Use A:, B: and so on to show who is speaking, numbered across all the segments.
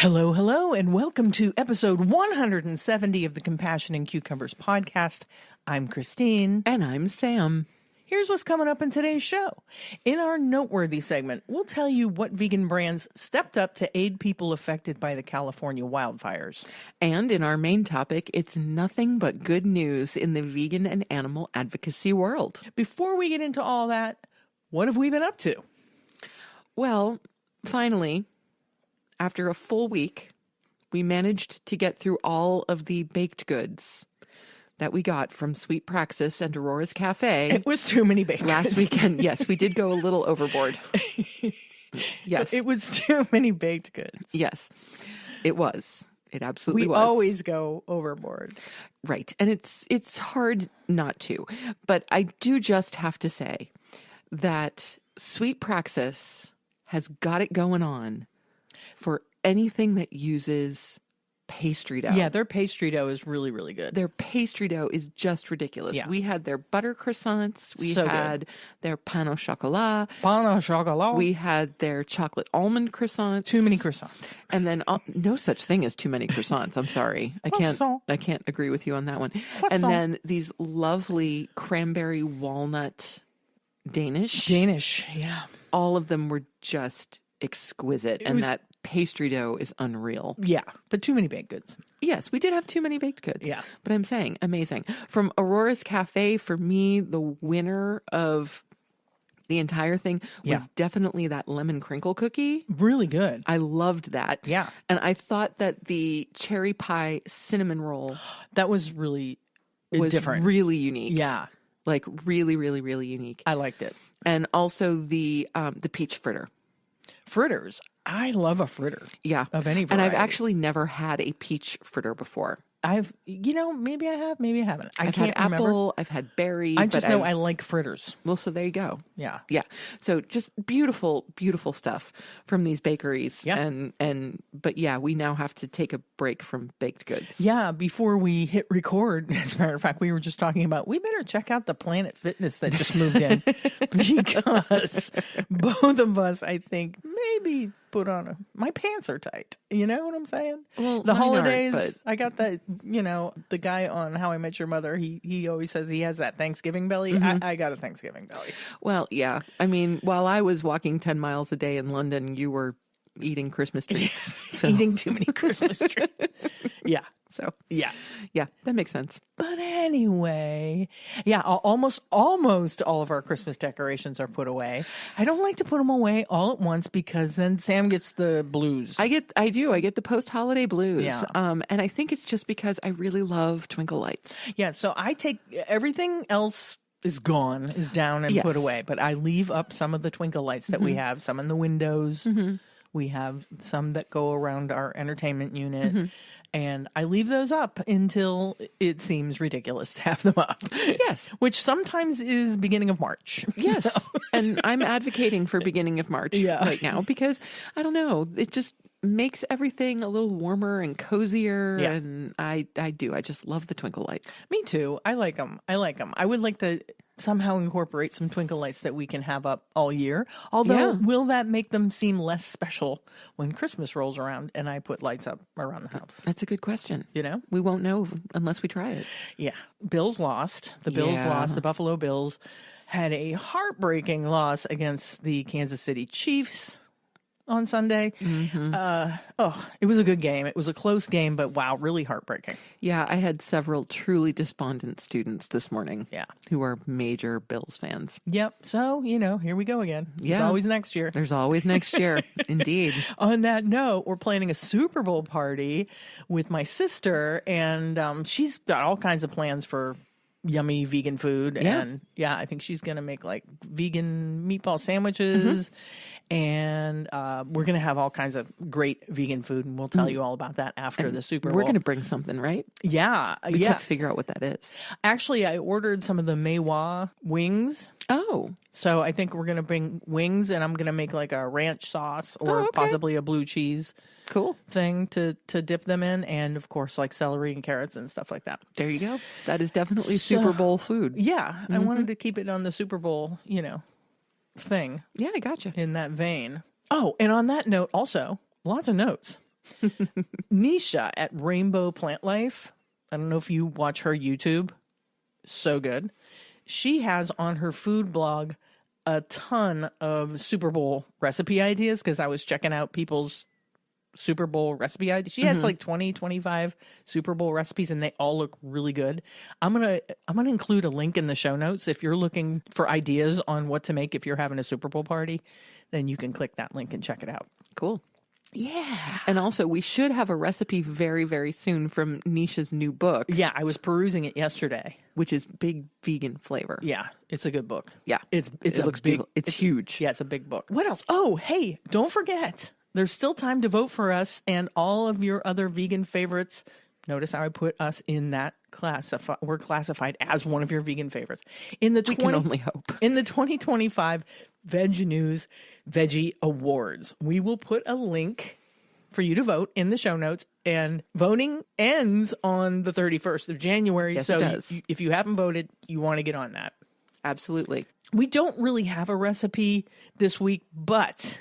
A: Hello, hello, and welcome to episode 170 of the Compassion and Cucumbers podcast. I'm Christine.
B: And I'm Sam.
A: Here's what's coming up in today's show. In our Noteworthy segment, we'll tell you what vegan brands stepped up to aid people affected by the California wildfires.
B: And in our main topic, it's nothing but good news in the vegan and animal advocacy world.
A: Before we get into all that, what have we been up to?
B: Well, finally, after a full week, we managed to get through all of the baked goods that we got from Sweet Praxis and Aurora's Cafe.
A: It was too many baked
B: last
A: goods.
B: weekend. Yes, we did go a little overboard. Yes.
A: It was too many baked goods.
B: Yes, it was. It absolutely was.
A: We always go overboard.
B: Right. And it's hard not to. But I do just have to say that Sweet Praxis has got it going on for anything that uses pastry dough.
A: Yeah, their pastry dough is really, really good.
B: Their pastry dough is just ridiculous.
A: Yeah.
B: We had their butter croissants. We
A: So
B: had
A: good.
B: their pain au chocolat.
A: Pain au chocolat.
B: We had their chocolate almond croissants.
A: Too many croissants.
B: And then no such thing as too many croissants. I'm sorry. I can't agree with you on that one. And then these lovely cranberry walnut Danish.
A: Yeah.
B: All of them were just exquisite. That pastry dough is unreal.
A: Yeah, but too many baked goods.
B: Yes, we did have too many baked goods.
A: Yeah.
B: But I'm saying, amazing. From Aurora's Cafe, for me, the winner of the entire thing was definitely that lemon crinkle cookie.
A: Really good.
B: I loved that.
A: Yeah.
B: And I thought that the cherry pie cinnamon roll
A: That was really
B: was
A: different.
B: really unique.
A: Yeah.
B: Like really, really, really unique.
A: I liked it.
B: And also the peach fritter.
A: Fritters. I love a fritter.
B: Yeah.
A: Of any variety.
B: And I've actually never had a peach fritter before.
A: Maybe I have, maybe I haven't.
B: I've
A: can't
B: had apple,
A: remember.
B: I've had berry.
A: I just know I like fritters.
B: Well, so there you go.
A: Yeah.
B: Yeah. So just beautiful, beautiful stuff from these bakeries.
A: Yeah.
B: But yeah, we now have to take a break from baked goods.
A: Yeah, before we hit record, as a matter of fact, we were just talking about, we better check out the Planet Fitness that just moved in. Because both of us, I think, maybe put on my pants are tight. You know what I'm saying?
B: Well,
A: the
B: mine
A: holidays,
B: aren't, but...
A: I got that, the guy on How I Met Your Mother, he always says he has that Thanksgiving belly.
B: Mm-hmm.
A: I got a Thanksgiving belly.
B: Well, yeah. I mean, while I was walking 10 miles a day in London, you were eating Christmas trees.
A: So. Eating too many Christmas trees. Yeah.
B: So,
A: yeah,
B: that makes sense.
A: But anyway, yeah, almost all of our Christmas decorations are put away. I don't like to put them away all at once because then Sam gets the blues.
B: I get the post-holiday blues.
A: Yeah.
B: And I think it's just because I really love twinkle lights.
A: Yeah, so I take everything else is down and put away, but I leave up some of the twinkle lights that we have, some in the windows. Mm-hmm. We have some that go around our entertainment unit. Mm-hmm. And I leave those up until it seems ridiculous to have them up.
B: Yes.
A: Which sometimes is beginning of March.
B: Yes.
A: So.
B: And I'm advocating for beginning of March right now because, I don't know, it just makes everything a little warmer and cozier. Yeah. And I do. I just love the twinkle lights.
A: Me too. I like them. I would like to somehow incorporate some twinkle lights that we can have up all year. Although, will that make them seem less special when Christmas rolls around and I put lights up around the house?
B: That's a good question.
A: We
B: won't know unless we try it.
A: Yeah. Bills lost. The Bills lost. The Buffalo Bills had a heartbreaking loss against the Kansas City Chiefs on Sunday. Mm-hmm. It was a good game. It was a close game, but wow, really heartbreaking.
B: Yeah, I had several truly despondent students this morning.
A: Yeah.
B: Who are major Bills fans.
A: Yep. So, here we go again.
B: Yeah.
A: There's always next year.
B: There's always next year. Indeed.
A: On that note, we're planning a Super Bowl party with my sister, and she's got all kinds of plans for yummy vegan food.
B: Yeah.
A: And I think she's going to make like vegan meatball sandwiches. Mm-hmm. And we're going to have all kinds of great vegan food, and we'll tell you all about that after the Super Bowl.
B: We're going to bring something, right?
A: Yeah.
B: We just have to figure out what that is.
A: Actually, I ordered some of the Meiwa wings.
B: Oh.
A: So I think we're going to bring wings, and I'm going to make like a ranch sauce or possibly a blue cheese thing to dip them in. And, of course, like celery and carrots and stuff like that.
B: There you go. That is definitely Super Bowl food.
A: Yeah. Mm-hmm. I wanted to keep it on the Super Bowl, thing.
B: Yeah, I gotcha.
A: In that vein. Oh, and on that note, also, lots of notes. Nisha at Rainbow Plant Life. I don't know if you watch her YouTube. So good. She has on her food blog a ton of Super Bowl recipe ideas because I was checking out people's Super Bowl recipe ideas. She has like 20, 25 Super Bowl recipes and they all look really good. I'm going to include a link in the show notes. If you're looking for ideas on what to make if you're having a Super Bowl party, then you can click that link and check it out.
B: Cool.
A: Yeah.
B: And also, we should have a recipe very, very soon from Nisha's new book.
A: Yeah, I was perusing it yesterday.
B: Which is big vegan flavor.
A: Yeah, it's a good book.
B: Yeah.
A: It
B: looks
A: big,
B: beautiful. It's huge.
A: Yeah, it's a big book. What else? Oh, hey, don't forget. There's still time to vote for us and all of your other vegan favorites. Notice how I put us in that class. We're classified as one of your vegan favorites. We
B: can only hope.
A: In the 2025 VegNews Veggie Awards, we will put a link for you to vote in the show notes, and voting ends on the 31st of January.
B: Yes,
A: so
B: it does.
A: If you haven't voted, you want to get on that.
B: Absolutely.
A: We don't really have a recipe this week, but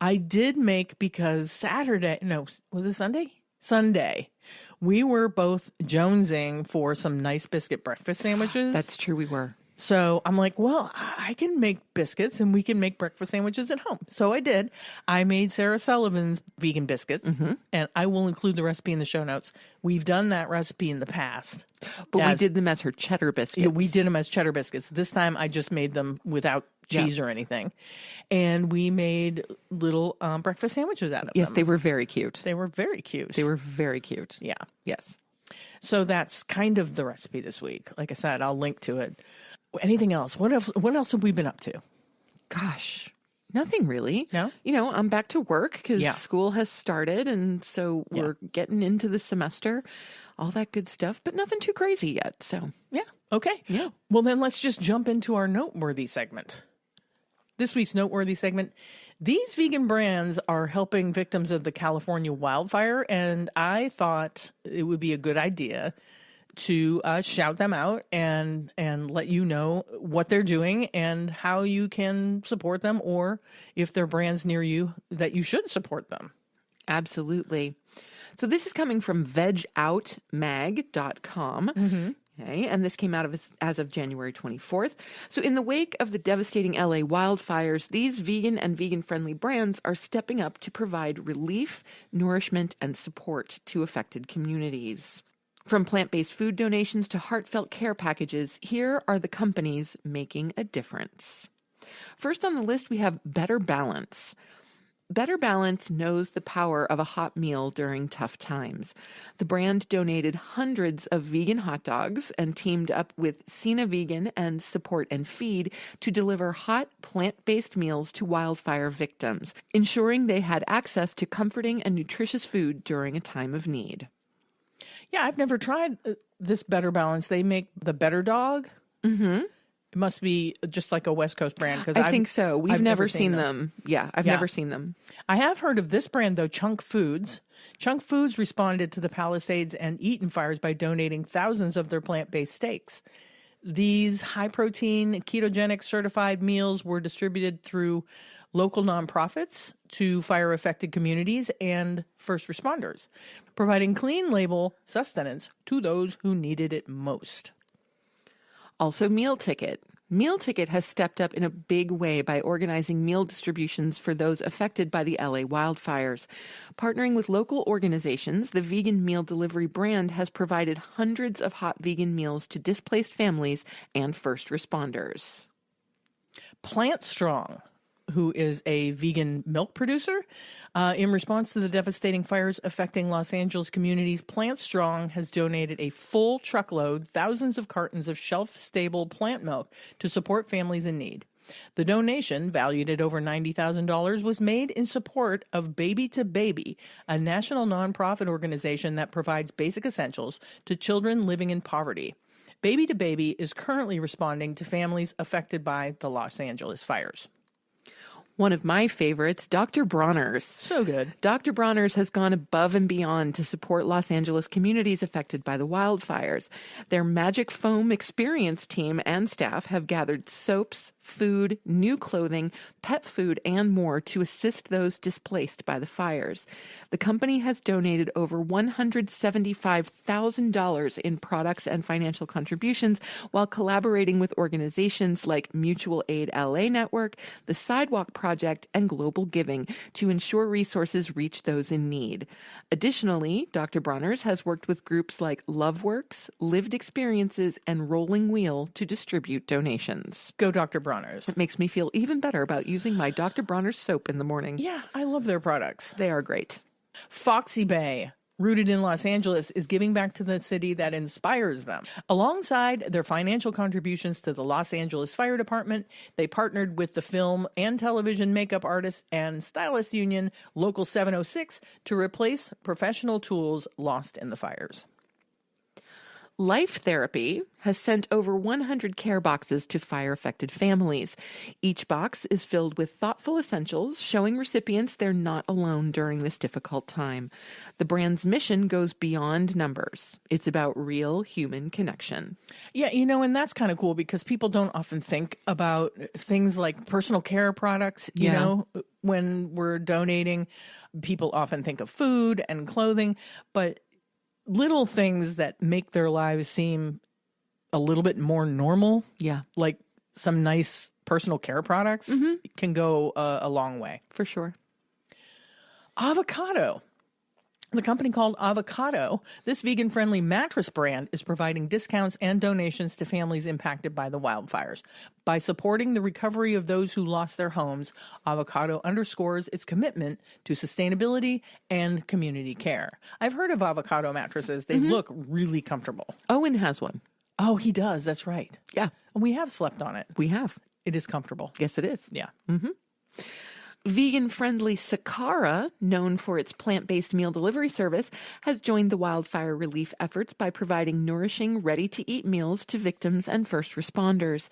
A: I did make, because Saturday, no, was it Sunday? Sunday. We were both jonesing for some nice biscuit breakfast sandwiches.
B: That's true, we were.
A: So I'm like, well, I can make biscuits and we can make breakfast sandwiches at home. So I did. I made Sarah Sullivan's vegan biscuits, and I will include the recipe in the show notes. We've done that recipe in the past.
B: But we did them as her cheddar biscuits.
A: Yeah, we did them as cheddar biscuits. This time I just made them without cheese or anything. And we made little breakfast sandwiches out of them.
B: Yes, they were very cute.
A: They were very cute.
B: They were very cute.
A: Yeah.
B: Yes.
A: So that's kind of the recipe this week. Like I said, I'll link to it. Anything else? What else have we been up to?
B: Gosh, nothing really.
A: No?
B: You know, I'm back to work because
A: Yeah.
B: school has started, and so we're getting into the semester, all that good stuff, but nothing too crazy yet. So,
A: Yeah. Okay.
B: Yeah.
A: Well, then let's just jump into our noteworthy segment. This week's noteworthy segment. These vegan brands are helping victims of the California wildfire, and I thought it would be a good idea to shout them out and let you know what they're doing and how you can support them, or if they're brands near you that you should support them.
B: absolutely. So this is coming from vegoutmag.com. Okay, and this came out as of January 24th. So in the wake of the devastating LA wildfires, these vegan and vegan-friendly brands are stepping up to provide relief, nourishment, and support to affected communities. From plant-based food donations to heartfelt care packages, here are the companies making a difference. First on the list, we have Better Balance. Better Balance knows the power of a hot meal during tough times. The brand donated hundreds of vegan hot dogs and teamed up with Cena Vegan and Support and Feed to deliver hot, plant-based meals to wildfire victims, ensuring they had access to comforting and nutritious food during a time of need.
A: Yeah, I've never tried this Better Balance. They make the Better Dog. It must be just like a West Coast brand.
B: I think so. We've never seen them. Yeah, I've never seen them.
A: I have heard of this brand, though, Chunk Foods. Chunk Foods responded to the Palisades and Eaton fires by donating thousands of their plant-based steaks. These high-protein, ketogenic certified meals were distributed through local nonprofits to fire-affected communities and first responders, providing clean label sustenance to those who needed it most.
B: Also, Meal Ticket. Meal Ticket has stepped up in a big way by organizing meal distributions for those affected by the LA wildfires. Partnering with local organizations, the vegan meal delivery brand has provided hundreds of hot vegan meals to displaced families and first responders. Plant
A: Strong, who is a vegan milk producer. In response to the devastating fires affecting Los Angeles communities, Plant Strong has donated a full truckload, thousands of cartons of shelf-stable plant milk to support families in need. The donation, valued at over $90,000, was made in support of Baby to Baby, a national nonprofit organization that provides basic essentials to children living in poverty. Baby to Baby is currently responding to families affected by the Los Angeles fires.
B: One of my favorites, Dr. Bronner's.
A: So good.
B: Dr. Bronner's has gone above and beyond to support Los Angeles communities affected by the wildfires. Their Magic Foam Experience team and staff have gathered soaps, food, new clothing, pet food, and more to assist those displaced by the fires. The company has donated over $175,000 in products and financial contributions while collaborating with organizations like Mutual Aid LA Network, the Sidewalk Project, and Global Giving to ensure resources reach those in need. Additionally, Dr. Bronner's has worked with groups like LoveWorks, Lived Experiences, and Rolling Wheel to distribute donations.
A: Go Dr. Bronner's.
B: It makes me feel even better about using my Dr. Bronner's soap in the morning.
A: Yeah, I love their products.
B: They are great.
A: Foxy Bay, rooted in Los Angeles, is giving back to the city that inspires them. Alongside their financial contributions to the Los Angeles Fire Department, they partnered with the film and television makeup artist and stylist union Local 706 to replace professional tools lost in the fires.
B: Life Therapy has sent over 100 care boxes to fire-affected families. Each box is filled with thoughtful essentials, showing recipients they're not alone during this difficult time. The brand's mission goes beyond numbers. It's about real human connection.
A: Yeah, and that's kind of cool because people don't often think about things like personal care products, you know, when we're donating. People often think of food and clothing, but little things that make their lives seem a little bit more normal.
B: Yeah.
A: Like some nice personal care products can go a long way.
B: For sure.
A: Avocado. The company called Avocado, this vegan-friendly mattress brand, is providing discounts and donations to families impacted by the wildfires. By supporting the recovery of those who lost their homes, Avocado underscores its commitment to sustainability and community care. I've heard of Avocado mattresses. They look really comfortable.
B: Owen has one.
A: Oh, he does. That's right.
B: Yeah.
A: We have slept on it.
B: We have.
A: It is comfortable.
B: Yes, it is.
A: Yeah.
B: Vegan-friendly Sakara, known for its plant-based meal delivery service, has joined the wildfire relief efforts by providing nourishing, ready-to-eat meals to victims and first responders.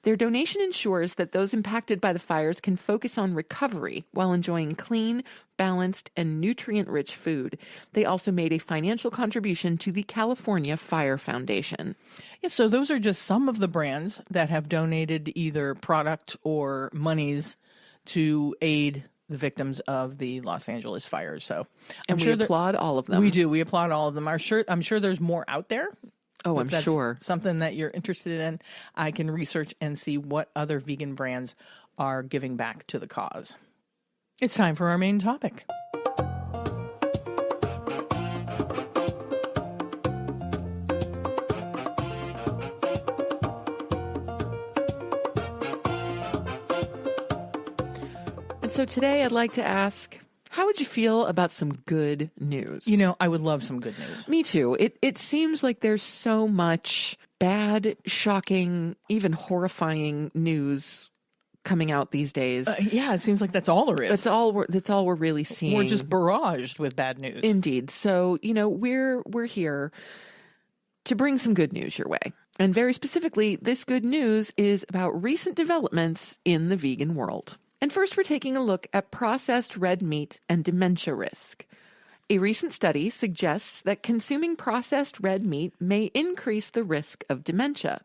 B: Their donation ensures that those impacted by the fires can focus on recovery while enjoying clean, balanced, and nutrient-rich food. They also made a financial contribution to the California Fire Foundation.
A: Yeah, so those are just some of the brands that have donated either product or monies to aid the victims of the Los Angeles fires. So,
B: and we applaud all of them.
A: We do. We applaud all of them. I'm sure there's more out there.
B: Oh, I'm sure.
A: Something that you're interested in, I can research and see what other vegan brands are giving back to the cause. It's time for our main topic.
B: So today I'd like to ask, how would you feel about some good news?
A: I would love some good news.
B: Me too. It seems like there's so much bad, shocking, even horrifying news coming out these days.
A: Yeah, it seems like that's all there is.
B: That's all we're really seeing.
A: We're just barraged with bad news.
B: Indeed. So, we're here to bring some good news your way. And very specifically, this good news is about recent developments in the vegan world. And first, we're taking a look at processed red meat and dementia risk. A recent study suggests that consuming processed red meat may increase the risk of dementia.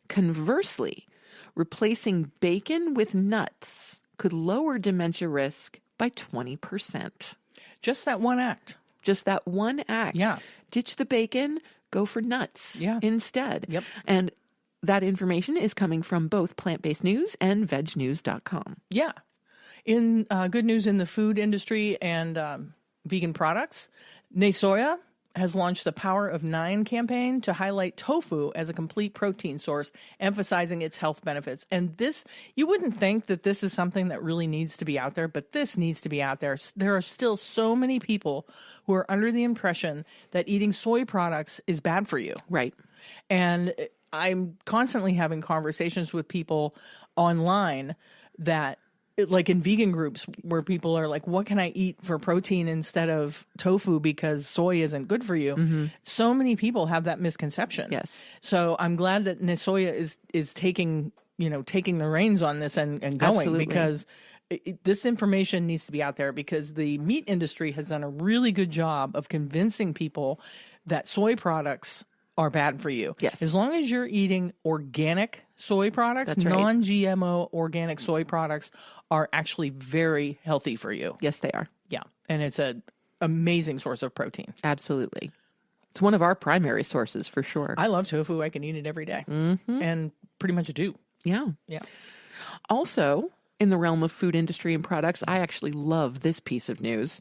B: Conversely, replacing bacon with nuts could lower dementia risk by 20%.
A: Just that one act.
B: Just that one act.
A: Yeah.
B: Ditch the bacon, go for nuts instead.
A: Yep.
B: And that information is coming from both Plant-Based News and VegNews.com.
A: Yeah. In good news in the food industry and vegan products, Nesoya has launched the Power of 9 campaign to highlight tofu as a complete protein source, emphasizing its health benefits. And this, you wouldn't think that this is something that really needs to be out there, but this needs to be out there. There are still so many people who are under the impression that eating soy products is bad for you.
B: Right.
A: And I'm constantly having conversations with people online that, like in vegan groups, where people are like, what can I eat for protein instead of tofu because soy isn't good for you? Mm-hmm. So many people have that misconception.
B: Yes.
A: So I'm glad that Nesoya is taking the reins on this and going. Absolutely. Because this information needs to be out there because the meat industry has done a really good job of convincing people that soy products are bad for you.
B: Yes.
A: As long as you're eating organic soy products,
B: That's right.
A: non-GMO organic soy products are actually very healthy for you.
B: Yes, they are.
A: Yeah. And it's an amazing source of protein.
B: Absolutely. It's one of our primary sources for sure.
A: I love tofu. I can eat it every day. And pretty much do.
B: Yeah.
A: Yeah.
B: Also, in the realm of food industry and products, I actually love this piece of news.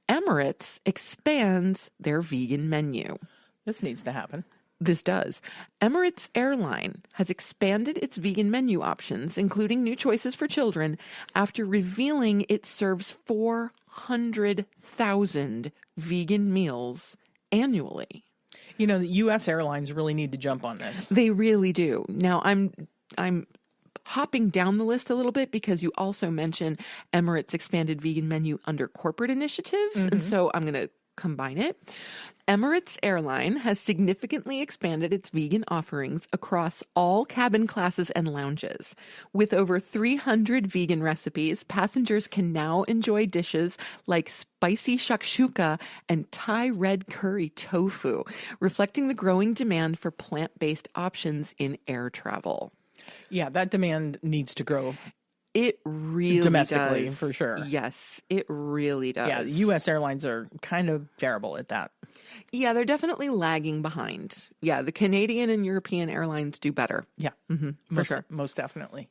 B: Emirates expands their vegan menu.
A: This needs to happen.
B: This does. Emirates Airline has expanded its vegan menu options, including new choices for children, after revealing it serves 400,000 vegan meals annually.
A: You know, the U.S. airlines really need to jump on this.
B: They really do. Now, I'm hopping down the list a little bit because you also mentioned Emirates' expanded vegan menu under corporate initiatives, and so I'm going to combine it. Emirates Airline has significantly expanded its vegan offerings across all cabin classes and lounges. With over 300 vegan recipes, passengers can now enjoy dishes like spicy shakshuka and Thai red curry tofu, reflecting the growing demand for plant-based options in air travel.
A: Yeah, that demand needs to grow.
B: It really
A: domestically,
B: does.
A: for sure.
B: Yes, it really does.
A: Yeah, the U.S. airlines are kind of terrible at that.
B: Yeah, they're definitely lagging behind. Yeah, the Canadian and European airlines do better.
A: Yeah,
B: For sure.
A: Most definitely.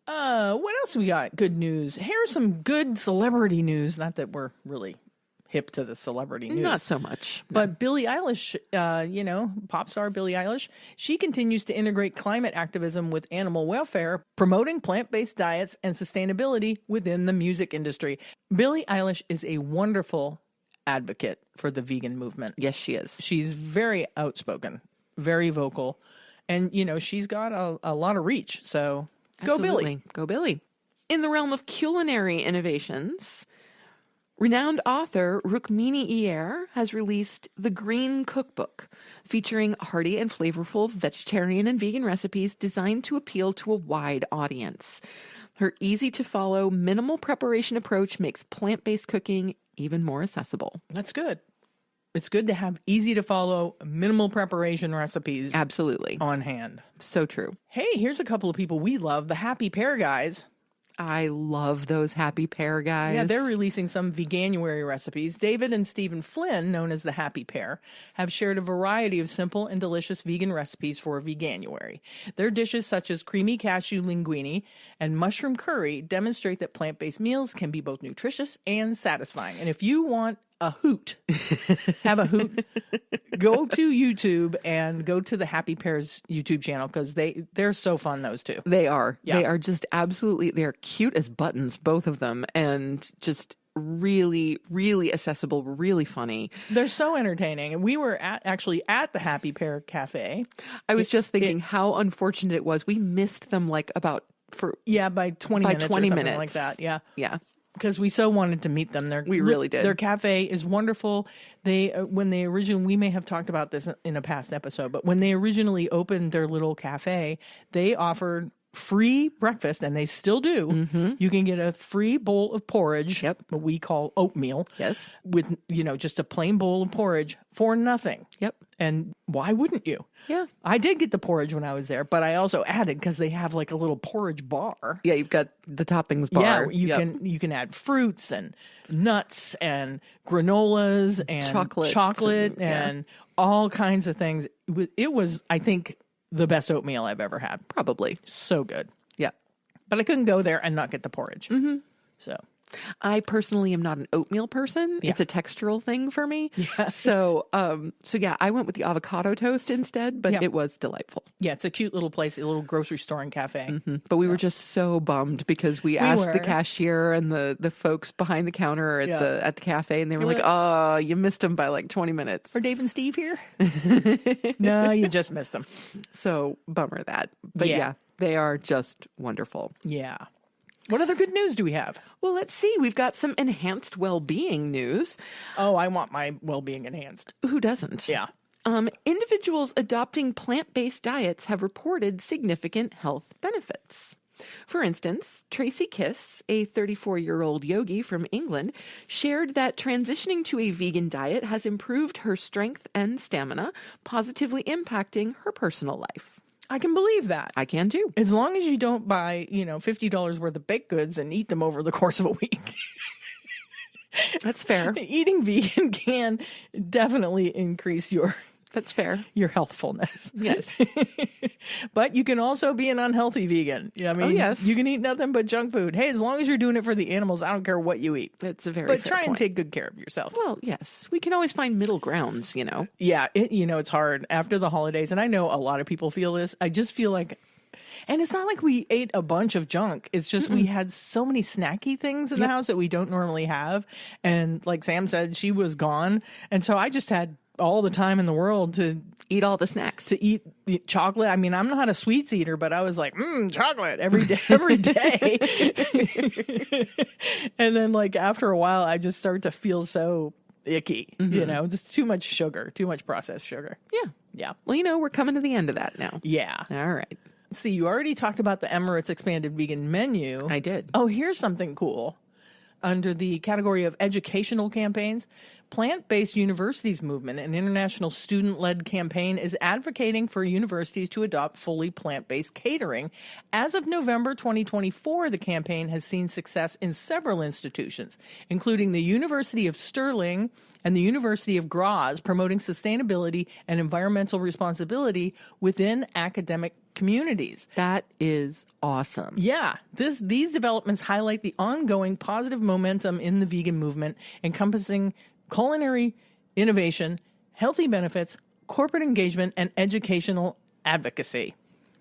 A: What else we got? Good news. Here's some good celebrity news. Not that we're really hip to the celebrity news.
B: Not so much.
A: But Billie Eilish, pop star Billie Eilish, she continues to integrate climate activism with animal welfare, promoting plant-based diets and sustainability within the music industry. Billie Eilish is a wonderful advocate for the vegan movement.
B: Yes, she is.
A: She's very outspoken, very vocal, and, she's got a lot of reach. So go Billie.
B: Go Billie. In the realm of culinary innovations, renowned author Rukmini Iyer has released The Green Cookbook, featuring hearty and flavorful vegetarian and vegan recipes designed to appeal to a wide audience. Her easy-to-follow, minimal preparation approach makes plant-based cooking even more accessible.
A: That's good. It's good to have easy-to-follow, minimal preparation recipes.
B: Absolutely.
A: On hand.
B: So true.
A: Hey, here's a couple of people we love, the Happy Pear guys.
B: I love those Happy Pear guys.
A: Yeah, they're releasing some veganuary recipes. David and Stephen Flynn, known as the Happy Pear, have shared a variety of simple and delicious vegan recipes for veganuary. Their dishes such as creamy cashew linguine and mushroom curry demonstrate that plant-based meals can be both nutritious and satisfying. And if you want a hoot, have a hoot, go to YouTube and go to the Happy Pears YouTube channel because they're so fun, those two.
B: They are.
A: Yeah.
B: They are just absolutely, they're cute as buttons, both of them, and just really, really accessible, really funny.
A: They're so entertaining. And we were actually at the Happy Pear Cafe.
B: I was just thinking how unfortunate it was. We missed them by
A: 20 minutes or something like that. Yeah.
B: Yeah.
A: Because we so wanted to meet them.
B: We really did.
A: Their cafe is wonderful. We may have talked about this in a past episode, but when they originally opened their little cafe, they offered free breakfast, and they still do. Mm-hmm. You can get a free bowl of porridge, what we call oatmeal,
B: yes,
A: with just a plain bowl of porridge for nothing.
B: Yep.
A: And why wouldn't you?
B: Yeah.
A: I did get the porridge when I was there, but I also added because they have like a little porridge bar.
B: Yeah, you've got the toppings bar.
A: Yeah, you can add fruits and nuts and granolas and chocolate and all kinds of things. It was, I think, the best oatmeal I've ever had.
B: Probably.
A: So good.
B: Yeah.
A: But I couldn't go there and not get the porridge. Mm-hmm. So
B: I personally am not an oatmeal person. Yeah. It's a textural thing for me. Yeah. So yeah, I went with the avocado toast instead, but it was delightful.
A: Yeah, it's a cute little place, a little grocery store and cafe.
B: Mm-hmm. But we were just so bummed because we asked the cashier and the folks behind the counter at the cafe, and they were like, "Oh, you missed them by like 20 minutes."
A: Are Dave and Steve here? No, you just missed them.
B: So bummer that. But yeah, they are just wonderful.
A: Yeah. What other good news do we have?
B: Well, let's see. We've got some enhanced well-being news.
A: Oh, I want my well-being enhanced.
B: Who doesn't?
A: Yeah.
B: Individuals adopting plant-based diets have reported significant health benefits. For instance, Tracy Kiss, a 34-year-old yogi from England, shared that transitioning to a vegan diet has improved her strength and stamina, positively impacting her personal life.
A: I can believe that.
B: I can too.
A: As long as you don't buy, $50 worth of baked goods and eat them over the course of a week.
B: That's fair.
A: Eating vegan can definitely increase your
B: That's fair.
A: Your healthfulness.
B: Yes.
A: But you can also be an unhealthy vegan.
B: Yes.
A: You can eat nothing but junk food. Hey, as long as you're doing it for the animals, I don't care what you eat.
B: That's a very
A: But
B: fair
A: try and
B: point.
A: take good care of yourself.
B: Well, yes. We can always find middle grounds,
A: Yeah, it's hard after the holidays. And I know a lot of people feel this. I just feel like, and it's not like we ate a bunch of junk. It's just we had so many snacky things in the house that we don't normally have. And like Sam said, she was gone. And so I just had all the time in the world to
B: eat all the snacks,
A: to eat chocolate. I mean, I'm not a sweets eater, but I was like, chocolate every day. And then like after a while, I just start to feel so icky, just too much sugar, too much processed sugar.
B: Yeah.
A: Yeah.
B: Well, we're coming to the end of that now.
A: Yeah.
B: All right.
A: Let's see, you already talked about the Emirates expanded vegan menu.
B: I did.
A: Oh, here's something cool. Under the category of educational campaigns, Plant-Based Universities Movement, an international student-led campaign, is advocating for universities to adopt fully plant-based catering. As of November 2024, the campaign has seen success in several institutions, including the University of Stirling and the University of Graz, promoting sustainability and environmental responsibility within academic communities.
B: That is awesome.
A: Yeah, these developments highlight the ongoing positive momentum in the vegan movement, encompassing culinary innovation, healthy benefits, corporate engagement, and educational advocacy.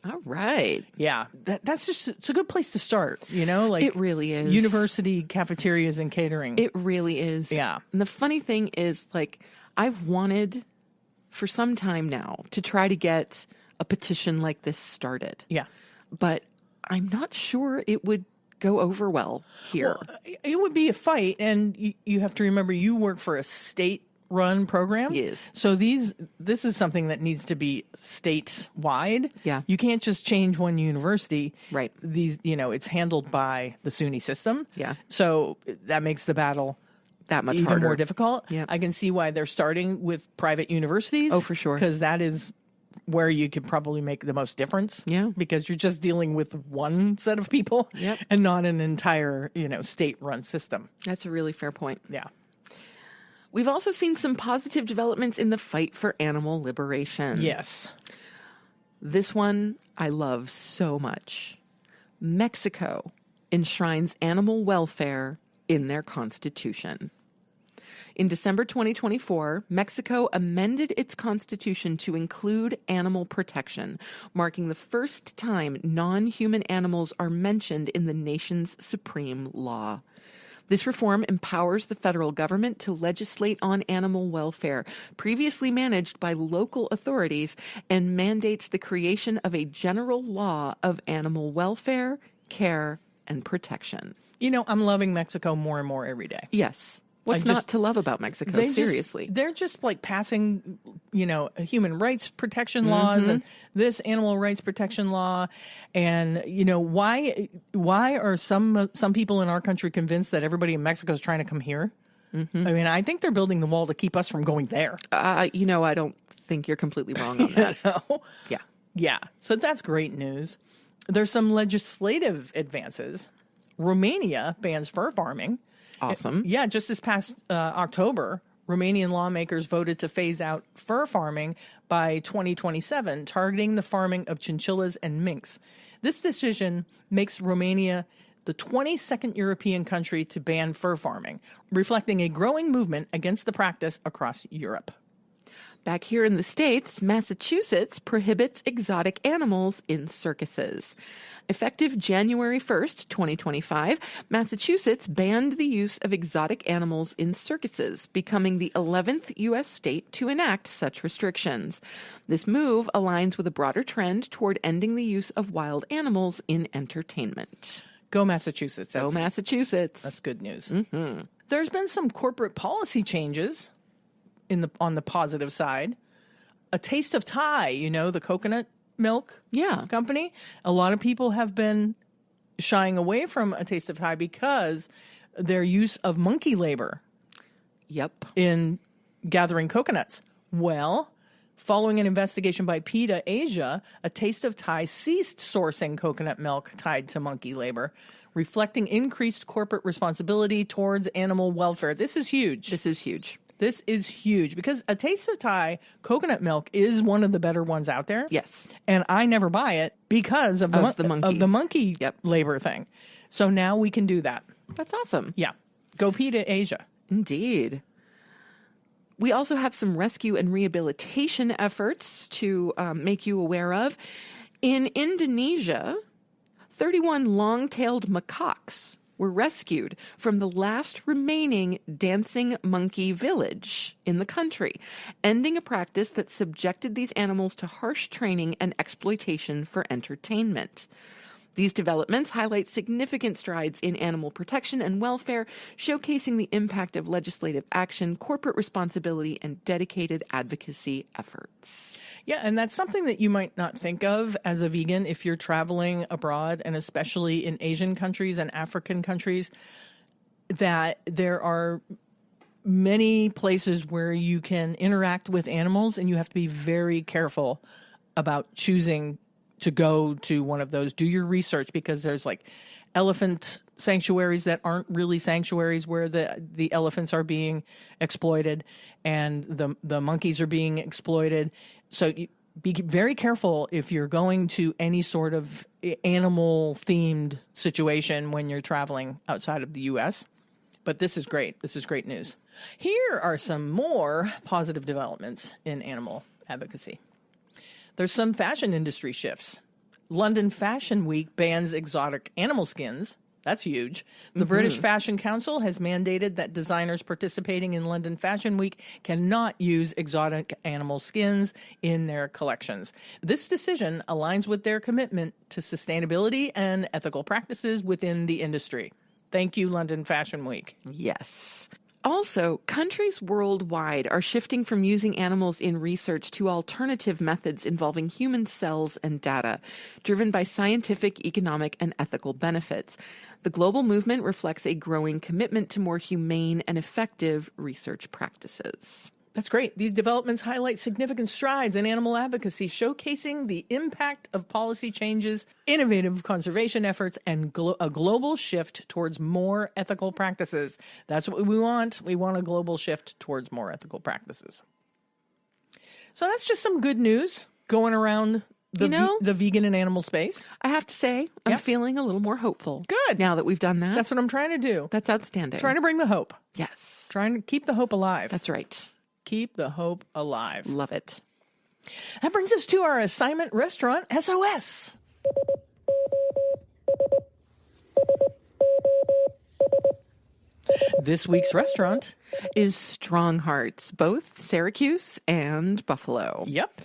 B: All right.
A: Yeah, it's a good place to start, like
B: it really is.
A: University cafeterias and catering.
B: It really is.
A: Yeah.
B: And the funny thing is, like, I've wanted for some time now to try to get a petition like this started.
A: Yeah.
B: But I'm not sure it would go over well here.
A: Well, it would be a fight, and you have to remember you work for a state-run program.
B: Yes.
A: So this is something that needs to be state-wide.
B: Yeah.
A: You can't just change one university.
B: Right.
A: It's handled by the SUNY system.
B: Yeah.
A: So that makes the battle
B: that much
A: even
B: harder.
A: more difficult.
B: Yep.
A: I can see why they're starting with private universities.
B: Oh, for sure.
A: Because that is where you could probably make the most difference.
B: Yeah.
A: Because you're just dealing with one set of people.
B: Yep.
A: And not an entire, state-run system.
B: That's a really fair point.
A: Yeah.
B: We've also seen some positive developments in the fight for animal liberation.
A: Yes.
B: This one I love so much. Mexico enshrines animal welfare in their constitution. In December 2024, Mexico amended its constitution to include animal protection, marking the first time non-human animals are mentioned in the nation's supreme law. This reform empowers the federal government to legislate on animal welfare, previously managed by local authorities, and mandates the creation of a general law of animal welfare, care, and protection.
A: I'm loving Mexico more and more every day.
B: Yes. What's not to love about Mexico? Seriously.
A: They're just like passing, human rights protection laws and this animal rights protection law. And, why are some people in our country convinced that everybody in Mexico is trying to come here? Mm-hmm. I mean, I think they're building the wall to keep us from going there.
B: I don't think you're completely wrong on that. Yeah.
A: Yeah. So that's great news. There's some legislative advances. Romania bans fur farming.
B: Awesome.
A: Yeah, just this past October, Romanian lawmakers voted to phase out fur farming by 2027, targeting the farming of chinchillas and minks. This decision makes Romania the 22nd European country to ban fur farming, reflecting a growing movement against the practice across Europe.
B: Back here in the States, Massachusetts prohibits exotic animals in circuses. Effective January 1st, 2025, Massachusetts banned the use of exotic animals in circuses, becoming the 11th U.S. state to enact such restrictions. This move aligns with a broader trend toward ending the use of wild animals in entertainment.
A: Go Massachusetts.
B: Go Massachusetts.
A: That's good news.
B: Mm-hmm.
A: There's been some corporate policy changes on the positive side. A Taste of Thai, the coconut milk company. A lot of people have been shying away from A Taste of Thai because their use of monkey labor
B: Yep.
A: in gathering coconuts. Well, following an investigation by PETA Asia, A Taste of Thai ceased sourcing coconut milk tied to monkey labor, reflecting increased corporate responsibility towards animal welfare. This is huge.
B: This is huge.
A: This is huge because A Taste of Thai coconut milk is one of the better ones out there.
B: Yes.
A: And I never buy it because of the monkey
B: Yep.
A: labor thing. So now we can do that.
B: That's awesome.
A: Yeah. Go PETA Asia.
B: Indeed. We also have some rescue and rehabilitation efforts to make you aware of. In Indonesia, 31 long-tailed macaques were rescued from the last remaining dancing monkey village in the country, ending a practice that subjected these animals to harsh training and exploitation for entertainment. These developments highlight significant strides in animal protection and welfare, showcasing the impact of legislative action, corporate responsibility, and dedicated advocacy efforts.
A: Yeah, and that's something that you might not think of as a vegan if you're traveling abroad, and especially in Asian countries and African countries, that there are many places where you can interact with animals, and you have to be very careful about choosing to go to one of those. Do your research, because there's like elephant sanctuaries that aren't really sanctuaries, where the elephants are being exploited and the monkeys are being exploited. So be very careful if you're going to any sort of animal themed situation when you're traveling outside of the US. But this is great. This is great news. Here are some more positive developments in animal advocacy. There's some fashion industry shifts. London Fashion Week bans exotic animal skins. That's huge. The British Fashion Council has mandated that designers participating in London Fashion Week cannot use exotic animal skins in their collections. This decision aligns with their commitment to sustainability and ethical practices within the industry. Thank you, London Fashion Week.
B: Yes. Also, countries worldwide are shifting from using animals in research to alternative methods involving human cells and data, driven by scientific, economic, and ethical benefits. The global movement reflects a growing commitment to more humane and effective research practices.
A: That's great. These developments highlight significant strides in animal advocacy, showcasing the impact of policy changes, innovative conservation efforts, and a global shift towards more ethical practices. That's what we want. We want a global shift towards more ethical practices. So that's just some good news going around the vegan and animal space.
B: I have to say, I'm feeling a little more hopeful.
A: Good.
B: Now that we've done that.
A: That's what I'm trying to do.
B: That's outstanding.
A: Trying to bring the hope.
B: Yes.
A: Trying to keep the hope alive.
B: That's right.
A: Keep the hope alive.
B: Love it.
A: That brings us to our assignment restaurant SOS. This week's restaurant
B: is Strong Hearts, both Syracuse and Buffalo.
A: Yep.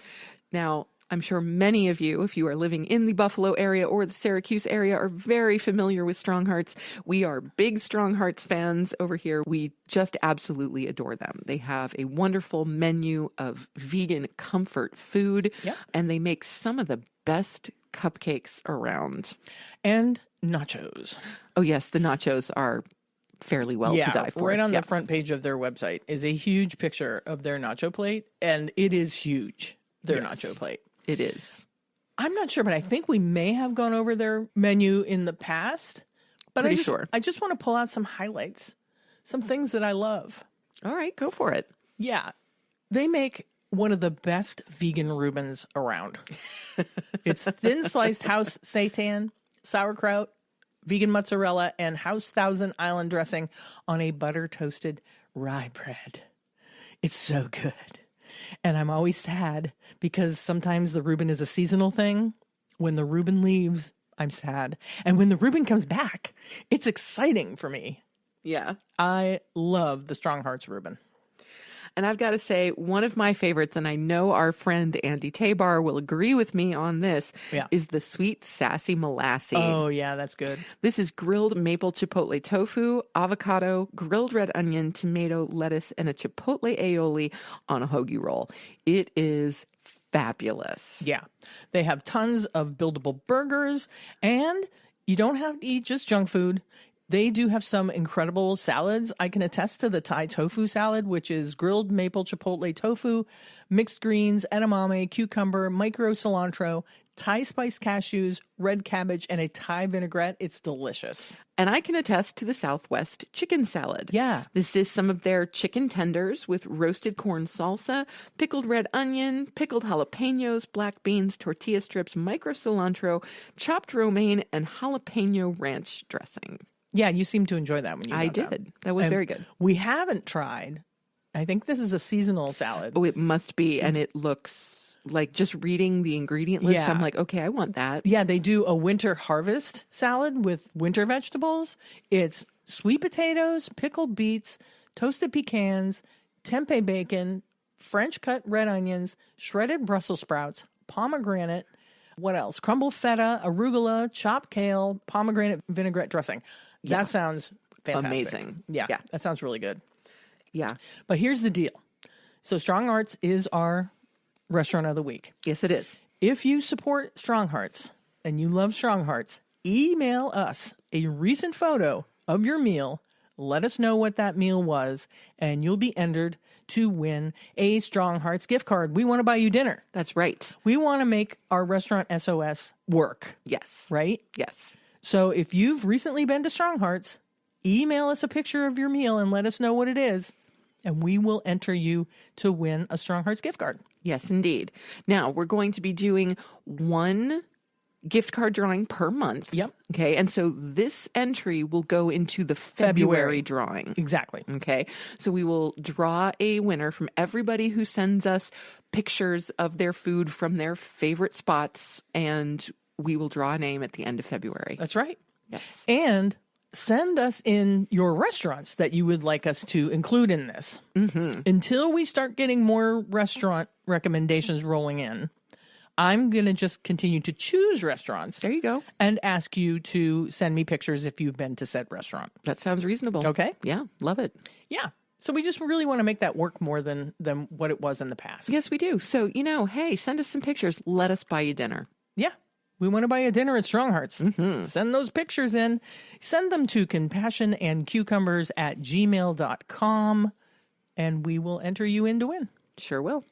B: Now, I'm sure many of you, if you are living in the Buffalo area or the Syracuse area, are very familiar with Strong Hearts. We are big Strong Hearts fans over here. We just absolutely adore them. They have a wonderful menu of vegan comfort food, and they make some of the best cupcakes around.
A: And nachos.
B: Oh, yes, the nachos are fairly well to die for.
A: Right on the front page of their website is a huge picture of their nacho plate, and it is huge, their nacho plate.
B: It is.
A: I'm not sure, but I think we may have gone over their menu in the past. But I just want to pull out some highlights, some things that I love.
B: All right, go for it.
A: Yeah. They make one of the best vegan Reubens around. It's thin sliced house seitan, sauerkraut, vegan mozzarella, and house Thousand Island dressing on a butter toasted rye bread. It's so good. And I'm always sad because sometimes the Reuben is a seasonal thing. When the Reuben leaves, I'm sad. And when the Reuben comes back, it's exciting for me.
B: Yeah.
A: I love the Strong Hearts Reuben.
B: And I've got to say, one of my favorites, and I know our friend Andy Tabar will agree with me on this, is the sweet sassy molasses.
A: Oh, yeah, that's good.
B: This is grilled maple chipotle tofu, avocado, grilled red onion, tomato, lettuce, and a chipotle aioli on a hoagie roll. It is fabulous.
A: Yeah. They have tons of buildable burgers, and You don't have to eat just junk food. They do have some incredible salads. I can attest to the Thai tofu salad, which is grilled maple chipotle tofu, mixed greens, edamame, cucumber, micro cilantro, Thai spiced cashews, red cabbage, and a Thai vinaigrette. It's delicious.
B: And I can attest to the Southwest chicken salad.
A: Yeah.
B: This is some of their chicken tenders with roasted corn salsa, pickled red onion, pickled jalapenos, black beans, tortilla strips, micro cilantro, chopped romaine, and jalapeno ranch dressing.
A: Yeah, you seem to enjoy that when you
B: I
A: got
B: did. That was very good.
A: We haven't tried. I think this is a seasonal salad.
B: Oh, it must be. And it looks like, just reading the ingredient list,
A: Yeah.
B: I'm like, okay, I want that.
A: Yeah, they do a winter harvest salad with winter vegetables. It's sweet potatoes, pickled beets, toasted pecans, tempeh bacon, French cut red onions, shredded Brussels sprouts, pomegranate. What else? Crumbled feta, arugula, chopped kale, pomegranate vinaigrette dressing.
B: Yeah.
A: That sounds fantastic.
B: Amazing.
A: Yeah,
B: Yeah.
A: that sounds really good.
B: Yeah.
A: But here's the deal. So Strong Hearts is our restaurant of the week.
B: Yes, it is.
A: If you support Strong Hearts and you love Strong Hearts, email us a recent photo of your meal. Let us know what that meal was, and you'll be entered to win a Strong Hearts gift card. We want to buy you dinner.
B: That's right.
A: We want to make our restaurant SOS work,
B: Yes.
A: right?
B: Yes.
A: So if you've recently been to Strong Hearts, email us a picture of your meal and let us know what it is, and we will enter you to win a Strong Hearts gift card.
B: Yes, indeed. Now, we're going to be doing one gift card drawing per month.
A: Yep.
B: Okay. And so this entry will go into the February drawing.
A: Exactly.
B: Okay. So we will draw a winner from everybody who sends us pictures of their food from their favorite spots, and we will draw a name at the end of February.
A: That's right.
B: Yes.
A: And send us in your restaurants that you would like us to include in this. Mm-hmm. Until we start getting more restaurant recommendations rolling in, I'm going to just continue to choose restaurants.
B: There you go.
A: And ask you to send me pictures if you've been to said restaurant.
B: That sounds reasonable.
A: Okay.
B: Yeah. Love it.
A: Yeah. So we just really want to make that work more than what it was in the past.
B: Yes, we do. So, hey, send us some pictures. Let us buy you dinner.
A: Yeah. We want to buy a dinner at Strong Hearts. Mm-hmm. Send those pictures in. Send them to compassionandcucumbers@gmail.com, and we will enter you in to win.
B: Sure will.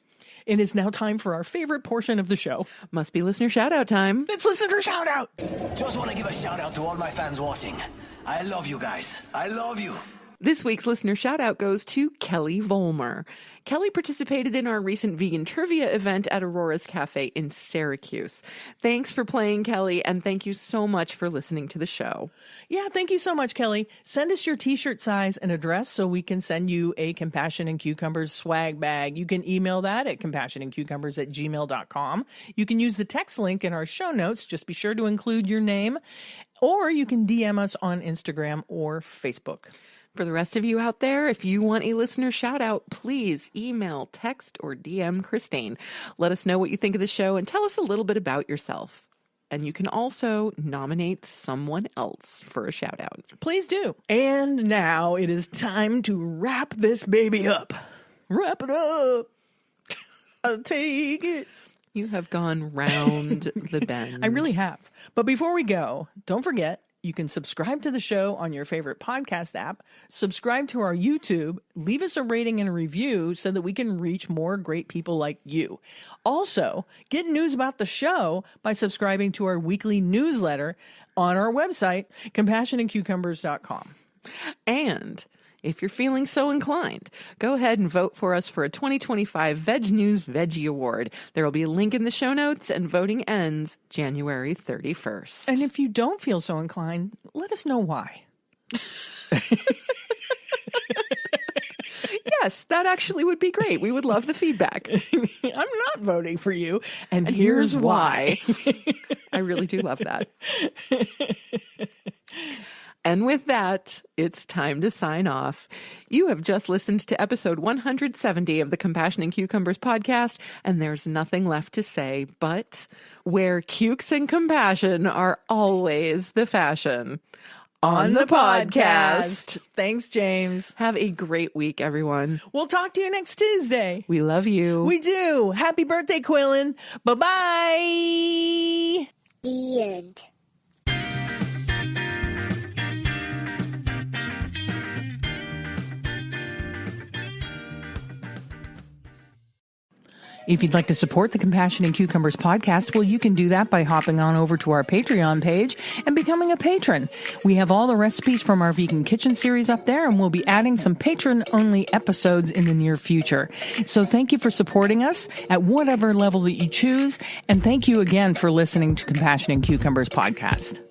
A: It is now time for our favorite portion of the show.
B: Must be listener shout out time.
A: It's listener shout out.
C: Just want to give a shout out to all my fans watching. I love you guys. I love you.
B: This week's listener shout out goes to Kelly Volmer. Kelly participated in our recent vegan trivia event at Aurora's Cafe in Syracuse. Thanks for playing, Kelly, and thank you so much for listening to the show.
A: Yeah, thank you so much, Kelly. Send us your t-shirt size and address so we can send you a Compassion and Cucumbers swag bag. You can email that at compassionandcucumbers@gmail.com. You can use the text link in our show notes. Just be sure to include your name. Or you can DM us on Instagram or Facebook.
B: For the rest of you out there, if you want a listener shout out, please email, text, or DM Christine. Let us know what you think of the show and tell us a little bit about yourself. And you can also nominate someone else for a shout out.
A: Please do. And now it is time to wrap this baby up. Wrap it up. I'll take it.
B: You have gone round the bend.
A: I really have. But before we go, don't forget, you can subscribe to the show on your favorite podcast app, subscribe to our YouTube, leave us a rating and a review so that we can reach more great people like you. Also, get news about the show by subscribing to our weekly newsletter on our website, compassionandcucumbers.com.
B: And if you're feeling so inclined, go ahead and vote for us for a 2025 VegNews Veggie Award. There will be a link in the show notes, and voting ends January 31st.
A: And if you don't feel so inclined, let us know why.
B: Yes, that actually would be great. We would love the feedback.
A: I'm not voting for you, and here's why.
B: I really do love that. And with that, it's time to sign off. You have just listened to episode 170 of the Compassion and Cucumbers podcast, and there's nothing left to say but where cukes and compassion are always the fashion. On the podcast.
A: Thanks, James.
B: Have a great week, everyone.
A: We'll talk to you next Tuesday.
B: We love you.
A: We do. Happy birthday, Quillen. Bye-bye.
D: The end.
A: If you'd like to support the Compassion and Cucumbers podcast, well, you can do that by hopping on over to our Patreon page and becoming a patron. We have all the recipes from our vegan kitchen series up there, and we'll be adding some patron-only episodes in the near future. So thank you for supporting us at whatever level that you choose, and thank you again for listening to Compassion and Cucumbers podcast.